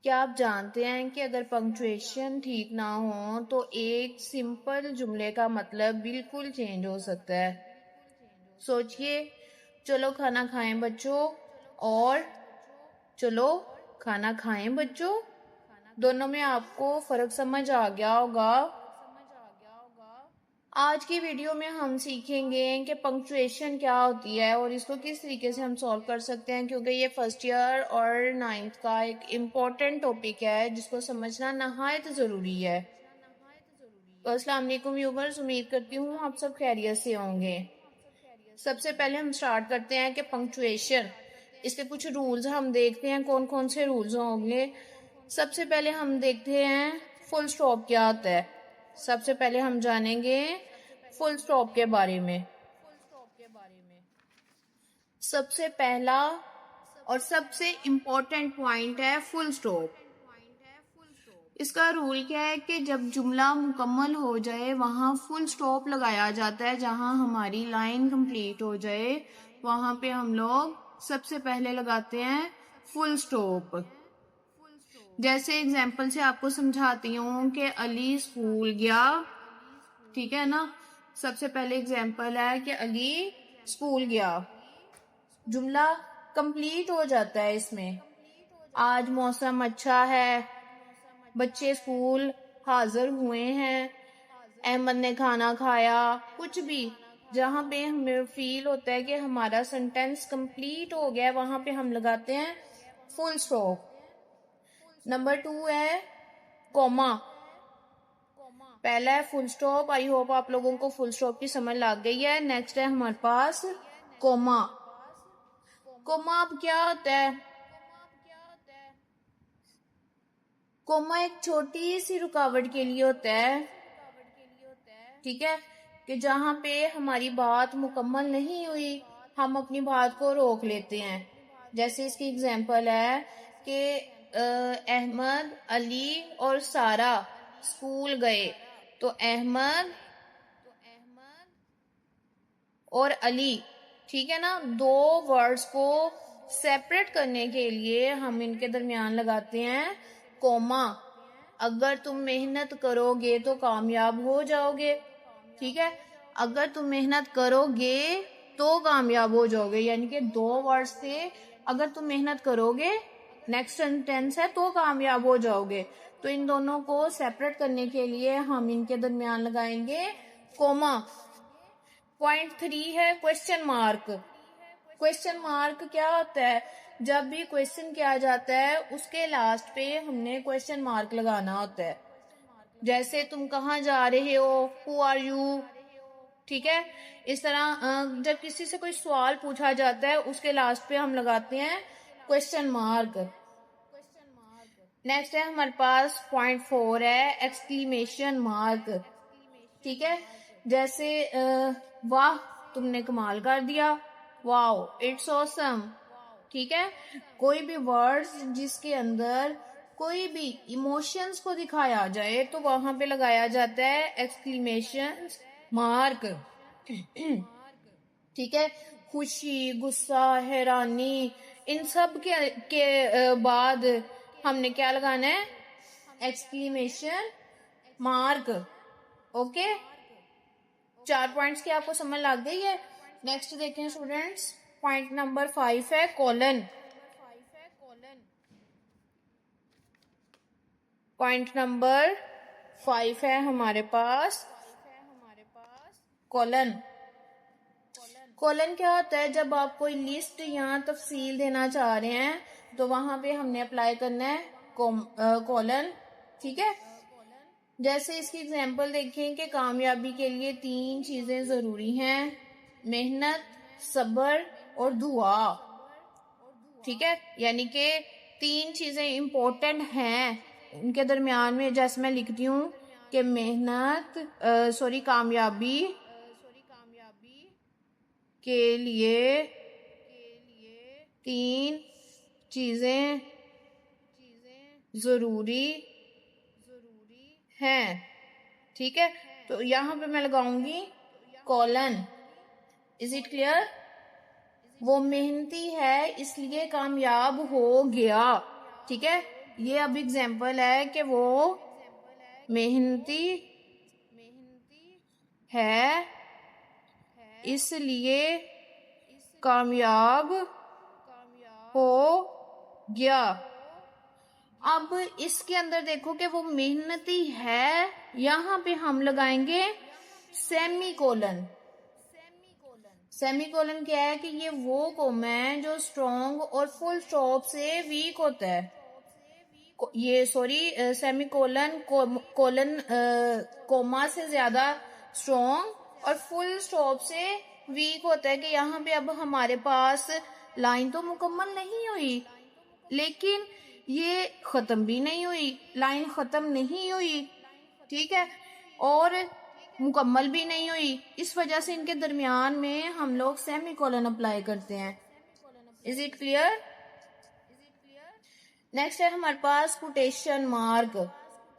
क्या आप जानते हैं कि अगर पंक्चुएशन ठीक ना हो तो एक सिंपल जुमले का मतलब बिल्कुल चेंज हो सकता है। सोचिए, चलो खाना खाएं बच्चों और चलो खाना खाएं बच्चों, दोनों में आपको फर्क समझ आ गया होगा। आज की वीडियो में हम सीखेंगे कि पंक्चुएशन क्या होती है और इसको किस तरीके से हम सॉल्व कर सकते हैं, क्योंकि ये फर्स्ट ईयर और नाइन्थ का एक इम्पॉर्टेंट टॉपिक है जिसको समझना नहायत ज़रूरी है। तो अस्सलाम वालेकुम व्यूअर्स, उम्मीद करती हूँ आप सब खैरियत से होंगे। सबसे पहले हम स्टार्ट करते हैं कि पंक्चुएशन, इसके कुछ रूल्स हम देखते हैं कौन कौन से रूल्स होंगे। सबसे पहले हम देखते हैं फुल स्टॉप क्या होता है। सबसे पहले हम जानेंगे फुल स्टॉप के बारे में। सबसे पहला और सबसे इम्पोर्टेंट पॉइंट है फुल स्टॉप। इसका रूल क्या है कि जब जुमला मुकम्मल हो जाए वहां फुल स्टॉप लगाया जाता है। जहां हमारी लाइन कंप्लीट हो जाए वहां पे हम लोग सबसे पहले लगाते हैं फुल स्टॉप। जैसे एग्जाम्पल से आपको समझाती हूँ कि अली स्कूल गया, ठीक है ना। सबसे पहले एग्जाम्पल है कि अली स्कूल गया, जुमला कंप्लीट हो जाता है इसमें। आज मौसम अच्छा है, बच्चे स्कूल हाजिर हुए हैं, अहमद ने खाना खाया, कुछ भी जहां पे हमें फील होता है कि हमारा सेंटेंस कंप्लीट हो गया वहां पे हम लगाते हैं फुल स्टॉप। नंबर 2 है कॉमा। पहला है फुल स्टॉप। आई होप आप लोगों को फुल स्टॉप की समझ लग गई है। नेक्स्ट है हमारे पास कोमा। कोमा अब क्या होता है? कोमा एक छोटी सी रुकावट के लिए होता है, ठीक है, कि जहां पे हमारी बात मुकम्मल नहीं हुई हम अपनी बात को रोक लेते हैं। जैसे इसकी एग्जांपल है कि अहमद, अली और सारा स्कूल गए, तो अहमद और अली, ठीक है ना। दो वर्ड्स को सेपरेट करने के लिए हम इनके दरमियान लगाते हैं कोमा। अगर तुम मेहनत करोगे तो कामयाब हो जाओगे, ठीक है। अगर तुम मेहनत करोगे तो कामयाब हो जाओगे, यानी कि दो वर्ड्स थे। अगर तुम मेहनत करोगे, नेक्स्ट सेंटेंस है तो कामयाब हो जाओगे। तो इन दोनों को सेपरेट करने के लिए हम इनके दरमियान लगाएंगे कोमा। पॉइंट 3 है क्वेश्चन मार्क। क्वेश्चन मार्क क्या होता है? जब भी क्वेश्चन किया जाता है उसके लास्ट पे हमने क्वेश्चन मार्क लगाना होता है। जैसे तुम कहाँ जा रहे हो, हु आर यू, ठीक है। इस तरह जब किसी से कोई सवाल पूछा जाता है उसके लास्ट पे हम लगाते हैं क्वेश्चन मार्क। नेक्स्ट है हमारे पास पॉइंट 4 है एक्सक्लेमेशन मार्क, ठीक है। जैसे वाह तुमने कमाल कर दिया, वाओ इट्स ऑसम, ठीक है। कोई भी वर्ड्स जिसके अंदर कोई भी इमोशंस को दिखाया जाए तो वहां पे लगाया जाता है एक्सक्लेमेशन मार्क, ठीक है। खुशी, गुस्सा, हैरानी, इन सब के बाद हमने क्या लगाना है? Exclamation mark. ओके, 4 पॉइंट्स की आपको समझ लग गई है। नेक्स्ट देखें स्टूडेंट्स, पॉइंट नंबर 5 है कॉलन। पॉइंट नंबर 5 है हमारे पास कॉलन। कॉलन क्या होता है? जब आप कोई लिस्ट या तफसील देना चाह रहे हैं तो वहां पे हमने अप्लाई करना है कॉलन, ठीक है। जैसे इसकी एग्जांपल देखें कि कामयाबी के लिए 3 चीजें जरूरी हैं, मेहनत, सब्र और दुआ, ठीक है। यानी कि 3 चीजें इंपॉर्टेंट हैं। उनके दरमियान में जैसे मैं लिखती हूँ कि कामयाबी के लिए 3 चीजें जरूरी हैं, ठीक है। तो यहां पे मैं लगाऊंगी कॉलन। Is it clear? वो मेहनती है इसलिए कामयाब हो गया, ठीक है। ये अब एग्जाम्पल है कि वो मेहनती है इसलिए कामयाब हो गया। अब इसके अंदर देखो कि वो मेहनती है, यहाँ पे हम लगाएंगे सेमी कोलन। सेमी कोलन क्या है कि ये वो कॉमा है जो स्ट्रॉन्ग और फुल स्टॉप से वीक होता है। ये sorry semicolon colon comma से ज्यादा स्ट्रॉन्ग और फुल स्टॉप से वीक होता है। कि यहाँ पे अब हमारे पास लाइन तो मुकम्मल नहीं हुई, लेकिन ये खत्म भी नहीं हुई, लाइन खत्म नहीं हुई, ठीक है, और मुकम्मल भी नहीं हुई। इस वजह से इनके दरमियान में हम लोग सेमी कोलन अप्लाई करते हैं। Is it clear? नेक्स्ट है हमारे पास कोटेशन मार्क।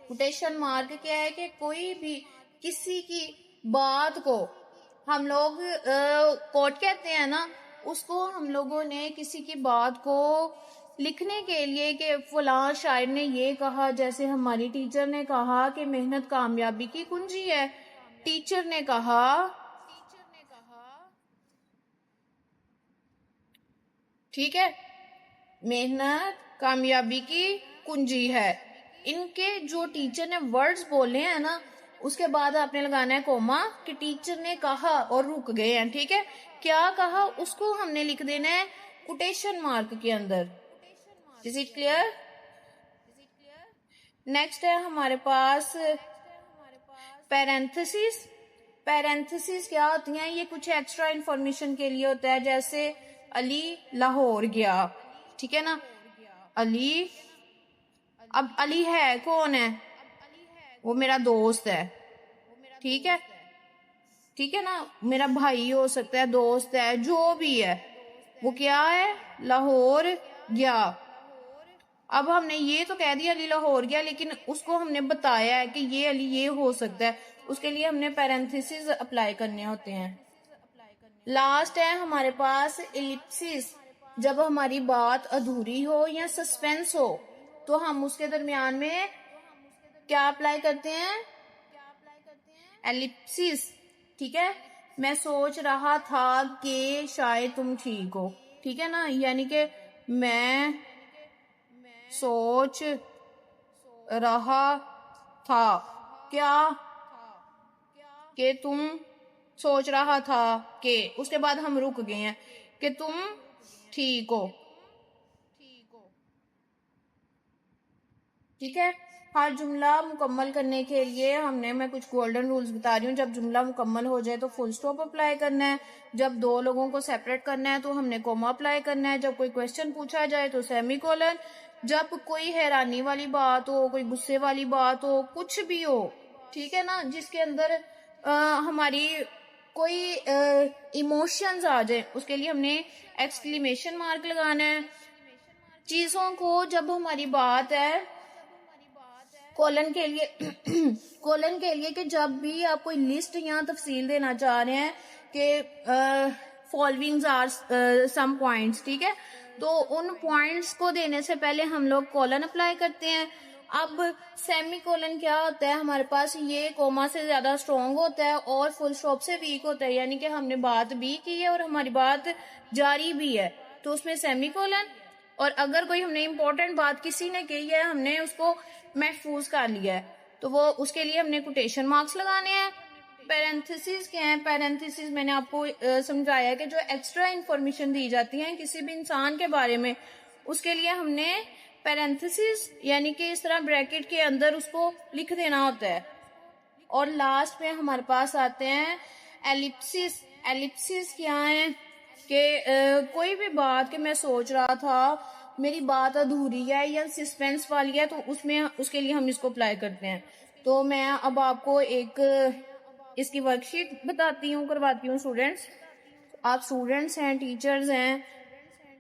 कोटेशन मार्क क्या है कि कोई भी किसी की बात को हम लोग कोट कहते हैं ना, उसको हम लोगों ने किसी की बात को लिखने के लिए कि फलां शायर ने ये कहा, जैसे हमारी टीचर ने कहा कि मेहनत कामयाबी की कुंजी है। टीचर ने कहा, ठीक है, मेहनत कामयाबी की कुंजी है। इनके जो टीचर ने वर्ड्स बोले हैं ना, उसके बाद आपने लगाना है कोमा कि टीचर ने कहा और रुक गए हैं, ठीक है। क्या कहा उसको हमने लिख देना है कोटेशन मार्क के अंदर। Is it clear? नेक्स्ट है हमारे पास पैरेंथेसिस। पैरेंथेसिस क्या होती हैं? ये कुछ एक्स्ट्रा इंफॉर्मेशन के लिए होता है, जैसे अली लाहौर गया, ठीक है ना। अली, अब अली है कौन है? वो मेरा दोस्त है, ठीक है, ठीक है ना, मेरा भाई हो सकता है, दोस्त है, जो भी है, वो क्या है? लाहौर गया। अब हमने ये तो कह दिया अली लाहौर गया, लेकिन उसको हमने बताया है कि ये अली ये हो सकता है, उसके लिए हमने पैरेंथेसिस अप्लाई करने होते हैं। लास्ट है हमारे पास एलिप्सिस। जब हमारी बात अधूरी हो या सस्पेंस हो तो हम उसके दरमियान में क्या अप्लाई करते हैं? एलिप्सिस, ठीक है। मैं सोच रहा था कि शायद तुम ठीक हो, ठीक है ना, यानी कि मैं सोच रहा था क्या कि तुम सोच रहा था कि, उसके बाद हम रुक गए हैं कि तुम ठीक हो, ठीक है। हर जुमला मुकम्मल करने के लिए हमने, मैं कुछ गोल्डन रूल्स बता रही हूँ। जब जुमला मुकम्मल हो जाए तो फुल स्टॉप अप्लाई करना है। जब दो लोगों को सेपरेट करना है तो हमने कोमा अप्लाई करना है। जब कोई क्वेश्चन पूछा जाए तो सेमी कोलन। जब कोई हैरानी वाली बात हो, कोई गुस्से वाली बात हो, कुछ भी हो, ठीक है ना, जिसके अंदर हमारी कोई इमोशंस आ जाए, उसके लिए हमने एक्सक्लेमेशन मार्क लगाना है। चीजों को जब हमारी बात है कोलन के लिए कोलन के लिए कि जब भी आप कोई लिस्ट या तफसील देना चाह रहे हैं कि फॉलोइंग्स आर सम पॉइंट्स, ठीक है, तो उन पॉइंट्स को देने से पहले हम लोग कोलन अप्लाई करते हैं। अब सेमी कोलन क्या होता है? हमारे पास ये कोमा से ज्यादा स्ट्रॉन्ग होता है और फुल स्टॉप से वीक होता है, यानी कि हमने बात भी की है और हमारी बात जारी भी है, तो उसमें सेमी कोलन। और अगर कोई हमने इम्पोर्टेंट बात किसी ने कही है, हमने उसको महफूज कर लिया है, तो वो उसके लिए हमने कोटेशन मार्क्स लगाने हैं। पैरेंथेसिस क्या है? पैरेंथेसिस मैंने आपको समझाया कि जो एक्स्ट्रा इंफॉर्मेशन दी जाती है किसी भी इंसान के बारे में, उसके लिए हमने पैरेंथेसिस यानी कि इस तरह ब्रैकेट के अंदर उसको लिख देना होता है। और लास्ट में हमारे पास आते हैं एलिप्सिस। एलिप्सिस क्या है कि कोई भी बात कि मैं सोच रहा था, मेरी बात अधूरी है या सस्पेंस वाली है, तो उसमें उसके लिए हम इसको अप्लाई करते हैं। तो मैं अब आपको एक इसकी वर्कशीट बताती हूँ, करवाती हूँ स्टूडेंट्स। आप स्टूडेंट्स हैं, टीचर्स हैं,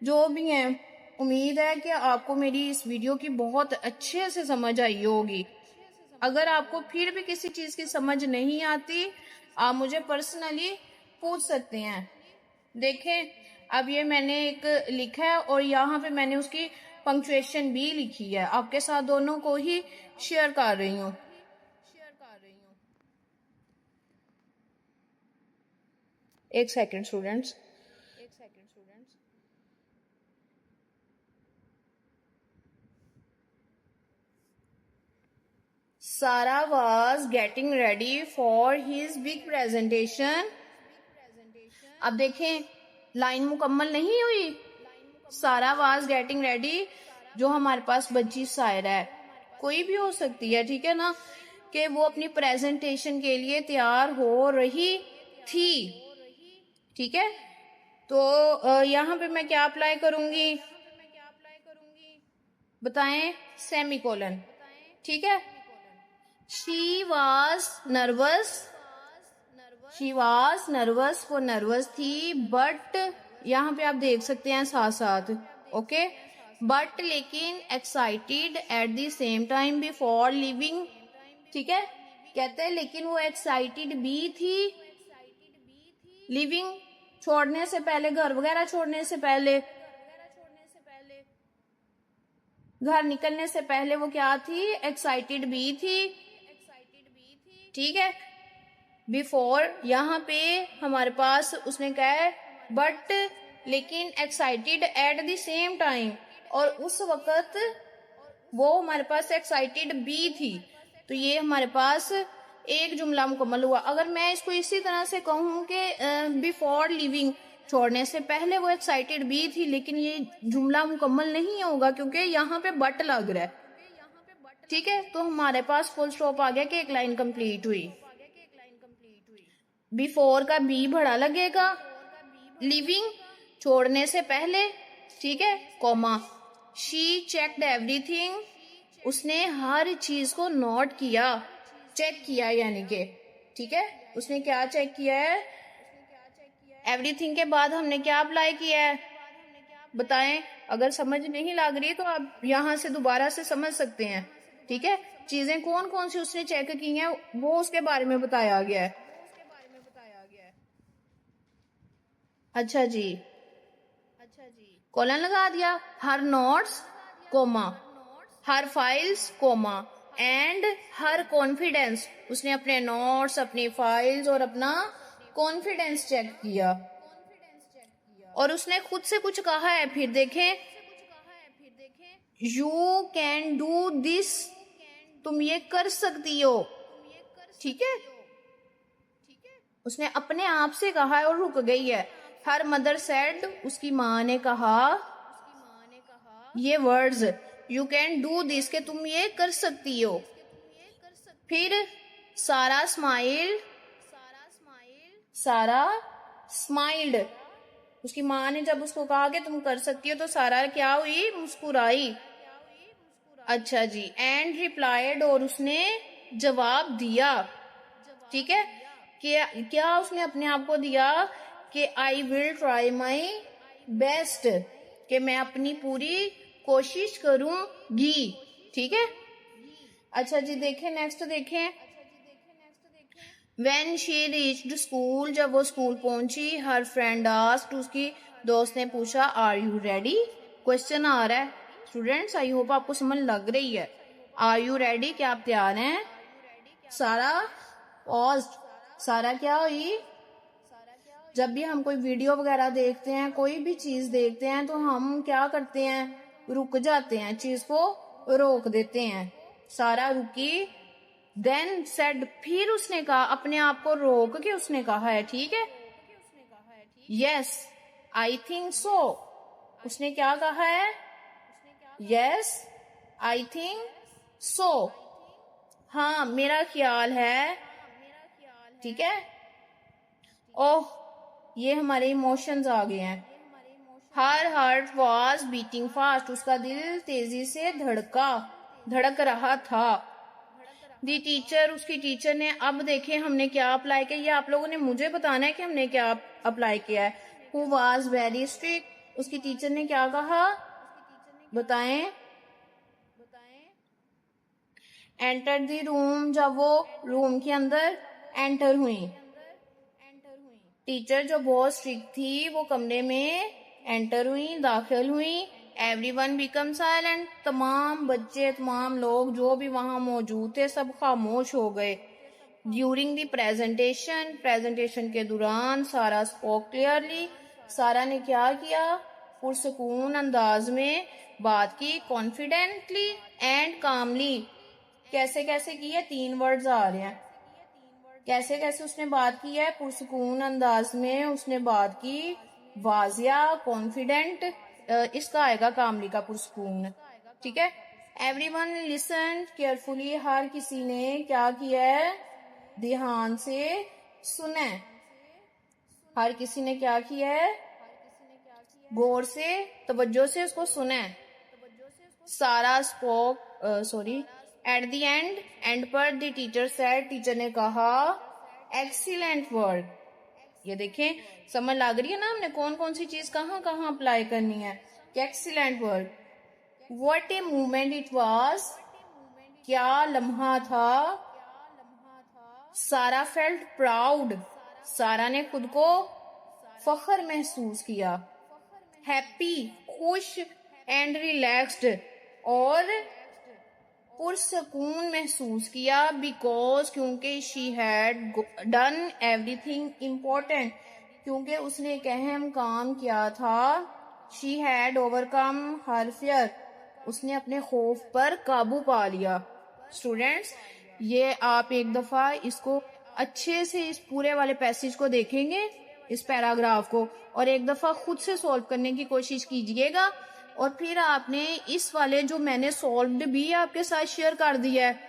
जो भी हैं, उम्मीद है कि आपको मेरी इस वीडियो की बहुत अच्छे से समझ आई होगी। अगर आपको फिर भी किसी चीज़ की समझ नहीं आती, आप मुझे पर्सनली पूछ सकते हैं। देखें, अब ये मैंने एक लिखा है और यहाँ पे मैंने उसकी पंक्चुएशन भी लिखी है। आपके साथ दोनों को ही शेयर कर रही हूँ। एक second students. Sarah was getting ready for his big presentation. अब देखें लाइन मुकम्मल नहीं हुई। सारा वाज गेटिंग रेडी, जो हमारे पास बची सायरा है, कोई भी हो सकती है, ठीक है ना, कि वो अपनी प्रेजेंटेशन के लिए तैयार हो रही थी। ठीक है, तो यहाँ पे मैं क्या अप्लाई करूंगी बताएं? सेमीकोलन। ठीक है, शी वॉज नर्वस, वो नर्वस थी, बट यहाँ पे आप देख सकते हैं साथ साथ, ओके, बट लेकिन excited at the same time before living. ठीक है, कहते हैं लेकिन वो एक्साइटेड भी थी लिविंग, छोड़ने से पहले, घर वगैरह छोड़ने से पहले, घर निकलने से पहले वो क्या थी? एक्साइटेड भी थी। ठीक है, बिफोर यहाँ पे हमारे पास उसने कहा है बट लेकिन excited at the same time, और उस वक्त वो हमारे पास एक्साइटेड भी थी। तो ये हमारे पास एक जुमला मुकम्मल हुआ। अगर मैं इसको इसी तरह से कहूँ कि बिफोर लिविंग, छोड़ने से पहले वो एक्साइटेड भी थी, लेकिन ये जुमला मुकम्मल नहीं होगा क्योंकि यहाँ पे बट लग रहा है। ठीक है, तो हमारे पास फुल स्टॉप आ गया कि एक लाइन कंप्लीट हुई। बिफोर का बी बड़ा लगेगा, लिविंग छोड़ने से पहले, ठीक है, कॉमा, शी चेक्ड एवरीथिंग, उसने हर चीज को नोट किया, चेक किया यानी कि, ठीक है, उसने क्या चेक किया है? एवरीथिंग के बाद हमने क्या अप्लाई किया है बताएं? अगर समझ नहीं लग रही तो आप यहाँ से दोबारा से समझ सकते हैं। ठीक है, चीजें कौन कौन सी उसने चेक की हैं वो उसके बारे में बताया गया है। अच्छा जी, कॉलन लगा दिया, her notes comma, her files comma, and her confidence, उसने अपने नोट्स, अपनी फाइल्स और अपना कॉन्फिडेंस चेक किया, और उसने खुद से कुछ कहा है। फिर देखें, यू कैन डू दिस, तुम ये कर सकती हो। ठीक है, उसने अपने आप से कहा है और रुक गई है। हर मदर सेड, उसकी माँ ने कहा ये words, you can do this, के तुम ये कर सकती हो। फिर सारा स्माइल्ड, उसकी माँ ने जब उसको कहा कि तुम कर सकती हो तो सारा क्या हुई? मुस्कुराई। अच्छा जी, एंड रिप्लाइड, और उसने जवाब दिया। ठीक है, क्या उसने अपने आप को दिया कि I will try my best, कि मैं अपनी पूरी कोशिश करूंगी। ठीक है, अच्छा जी, देखें नेक्स्ट, देखें, When she reached school, जब वो स्कूल पहुंची, हर फ्रेंड आस्क्ड, उसकी दोस्त ने पूछा, आर यू रेडी? क्वेश्चन आ रहा है स्टूडेंट्स, आई होप आपको समझ लग रही है। आर यू रेडी, क्या आप तैयार हैं? सारा पॉज्ड, सारा क्या हुई? जब भी हम कोई वीडियो वगैरह देखते हैं, कोई भी चीज देखते हैं, तो हम क्या करते हैं? रुक जाते हैं, चीज को रोक देते हैं। सारा रुकी, देन सेड, फिर उसने कहा, अपने आप को रोक के उसने कहा है। ठीक है, यस आई थिंक सो, उसने क्या कहा है? यस आई थिंक सो, हाँ मेरा ख्याल है। ठीक है, ओह ये हमारे इमोशंस आ गए हैं। Her heart was beating fast, उसका दिल तेजी से धड़क रहा था। दी टीचर, उसकी टीचर ने, अब देखें हमने क्या अप्लाई किया, ये आप लोगों ने मुझे बताना है कि हमने क्या अप्लाई किया है। हु वॉज वेरी स्ट्रिक्ट, उसकी टीचर ने क्या कहा बताएं? एंटर द रूम, जब वो रूम के अंदर एंटर हुई। टीचर जो बहुत स्ट्रिक्ट थी वो कमरे में एंटर हुई, दाखिल हुई। एवरीवन बिकम साइलेंट, तमाम बच्चे तमाम लोग जो भी वहां मौजूद थे सब खामोश हो गए। ड्यूरिंग द प्रेजेंटेशन के दौरान सारा स्पोक क्लियरली, सारा ने क्या किया, पुरसकून अंदाज में बात की, कॉन्फिडेंटली एंड कामली। कैसे कैसे की है, 3 वर्ड्स आ रहे हैं। कैसे कैसे उसने बात की है, पुरसकून अंदाज में उसने बात की, वाजिया, कॉन्फिडेंट, इसका आएगा कामली का पुरसकून। ठीक है। एवरीवन लिसन केयरफुली, हर किसी ने क्या किया है, ध्यान से सुने। हर किसी ने क्या किया है, गौर से तवज्जो से उसको सुने। सारा स्पोक एट द एंड पर द टीचर सेड, टीचर ने कहा एक्सीलेंट वर्क। ये देखें, समझ लग रही है ना हमने कौन कौन सी चीज कहाँ कहाँ अप्लाई करनी है। Excellent work. What a movement it was, क्या लम्हा था। सारा फेल्ट प्राउड, सारा ने खुद को फख्र महसूस किया। हैप्पी, खुश, एंड रिलैक्स्ड, और पुरसकून महसूस किया। बिकॉज, क्योंकि she had done everything important, क्योंकि उसने एक अहम काम किया था। She had overcome her fear, उसने अपने खौफ पर काबू पा लिया। स्टूडेंट्स, ये आप एक दफा इसको अच्छे से इस पूरे वाले पैसेज को देखेंगे, इस पैराग्राफ को, और एक दफा खुद से सॉल्व करने की कोशिश कीजिएगा। और फिर आपने इस वाले जो मैंने सॉल्व्ड भी आपके साथ शेयर कर दिया है,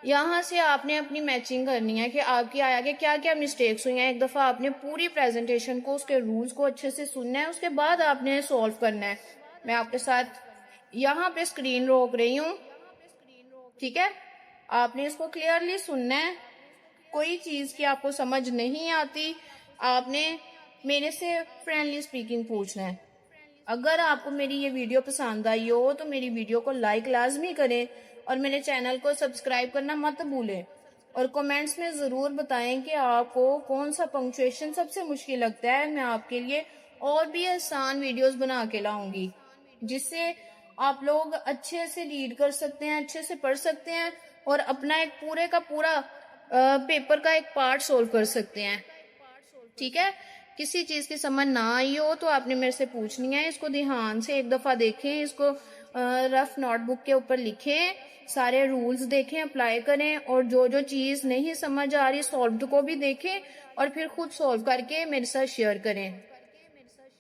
यहाँ से आपने अपनी मैचिंग करनी है कि आपकी आगे क्या क्या मिस्टेक्स हुई हैं। एक दफा आपने पूरी प्रेजेंटेशन को, उसके रूल्स को अच्छे से सुनना है, उसके बाद आपने सॉल्व करना है। मैं आपके साथ यहाँ पे स्क्रीन रोक रही हूँ। ठीक है, आपने इसको क्लियरली सुनना है। कोई चीज की आपको समझ नहीं आती, आपने मेरे से फ्रेंडली स्पीकिंग पूछना है। अगर आपको मेरी ये वीडियो पसंद आई हो तो मेरी वीडियो को लाइक लाजमी करें और मेरे चैनल को सब्सक्राइब करना मत भूलें। और कमेंट्स में ज़रूर बताएं कि आपको कौन सा पंक्चुएशन सबसे मुश्किल लगता है। मैं आपके लिए और भी आसान वीडियोस बना के लाऊंगी, जिससे आप लोग अच्छे से रीड कर सकते हैं, अच्छे से पढ़ सकते हैं और अपना एक पूरे का पूरा पेपर का एक पार्ट सोल्व कर सकते हैं। ठीक है, किसी चीज की समझ ना आई हो तो आपने मेरे से पूछनी है। इसको ध्यान से एक दफा देखें, इसको रफ नोटबुक के ऊपर लिखें, सारे रूल्स देखें, अप्लाई करें, और जो जो चीज नहीं समझ आ रही सॉल्व्ड को भी देखें और फिर खुद सॉल्व करके मेरे साथ शेयर करें।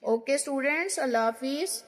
ओके स्टूडेंट्स, अल्लाह हाफिज।